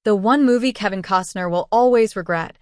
The one movie Kevin Costner will always regret.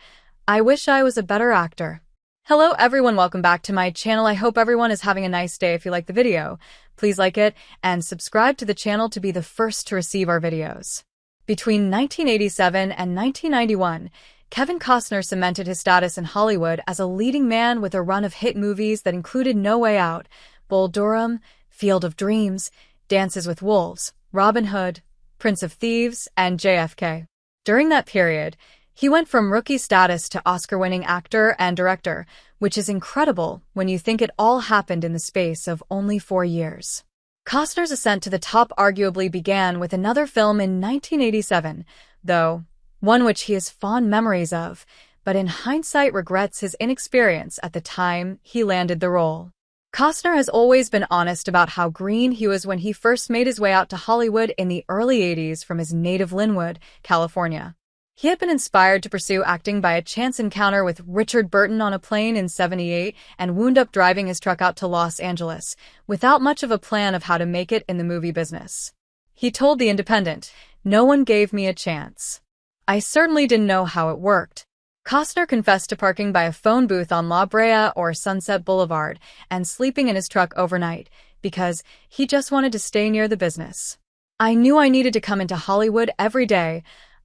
I wish I was a better actor. Hello everyone, welcome back to my channel. I hope everyone is having a nice day. If you like the video, please like it and subscribe to the channel to be the first to receive our videos. Between 1987 and 1991, Kevin Costner cemented his status in Hollywood as a leading man with a run of hit movies that included No Way Out, Bull Durham, Field of Dreams, Dances with Wolves, Robin Hood, Prince of Thieves, and JFK. During that period, he went from rookie status to Oscar-winning actor and director, which is incredible when you think it all happened in the space of only 4 years. Costner's ascent to the top arguably began with another film in 1987, though one which he has fond memories of, but in hindsight regrets his inexperience at the time he landed the role. Costner has always been honest about how green he was when he first made his way out to Hollywood in the early 80s from his native Linwood, California. He had been inspired to pursue acting by a chance encounter with Richard Burton on a plane in '78 and wound up driving his truck out to Los Angeles, without much of a plan of how to make it in the movie business. He told The Independent, "No one gave me a chance. I certainly didn't know how it worked." Costner confessed to parking by a phone booth on La Brea or Sunset Boulevard and sleeping in his truck overnight because he just wanted to stay near the business. "I knew I needed to come into Hollywood every day.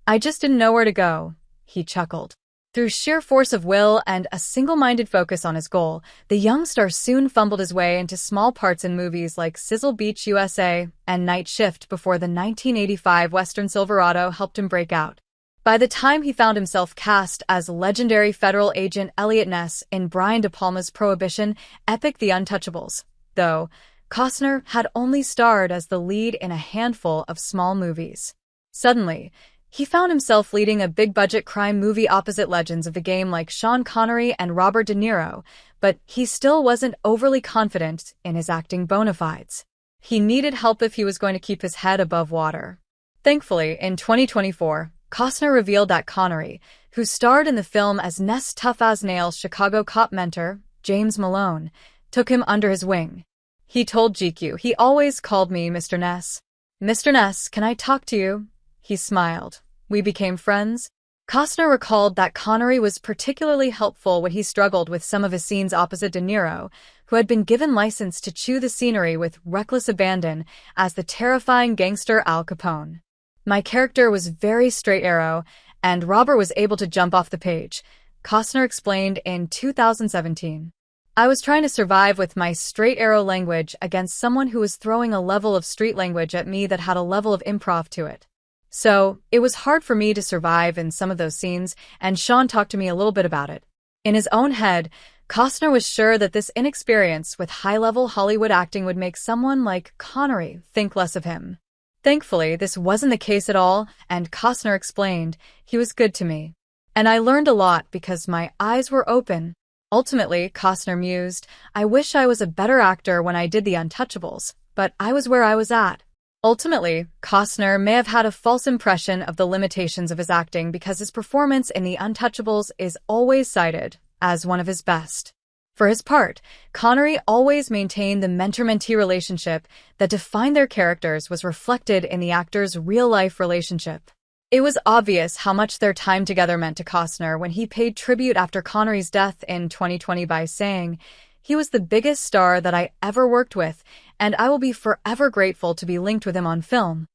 I just didn't know where to go," he chuckled. Through sheer force of will and a single-minded focus on his goal, the young star soon fumbled his way into small parts in movies like Sizzle Beach USA and Night Shift before the 1985 Western Silverado helped him break out. By the time he found himself cast as legendary federal agent Elliot Ness in Brian De Palma's Prohibition epic The Untouchables, though, Costner had only starred as the lead in a handful of small movies. Suddenly, he found himself leading a big-budget crime movie opposite legends of the game like Sean Connery and Robert De Niro, but he still wasn't overly confident in his acting bona fides. He needed help if he was going to keep his head above water. Thankfully, in 2024, Costner revealed that Connery, who starred in the film as Ness' tough-as-nails Chicago cop mentor, James Malone, took him under his wing. He told GQ, "He always called me Mr. Ness. Mr. Ness, can I talk to you?" He smiled. "We became friends." Costner recalled that Connery was particularly helpful when he struggled with some of his scenes opposite De Niro, who had been given license to chew the scenery with reckless abandon as the terrifying gangster Al Capone. "My character was very straight arrow, and Robert was able to jump off the page," Costner explained in 2017. "I was trying to survive with my straight arrow language against someone who was throwing a level of street language at me that had a level of improv to it. So, it was hard for me to survive in some of those scenes, and Sean talked to me a little bit about it." In his own head, Costner was sure that this inexperience with high-level Hollywood acting would make someone like Connery think less of him. Thankfully, this wasn't the case at all, and Costner explained, "He was good to me. And I learned a lot because my eyes were open." Ultimately, Costner mused, "I wish I was a better actor when I did The Untouchables, but I was where I was at." Ultimately, Costner may have had a false impression of the limitations of his acting because his performance in The Untouchables is always cited as one of his best. For his part, Connery always maintained the mentor-mentee relationship that defined their characters was reflected in the actors' real-life relationship. It was obvious how much their time together meant to Costner when he paid tribute after Connery's death in 2020 by saying, "He was the biggest star that I ever worked with, and I will be forever grateful to be linked with him on film."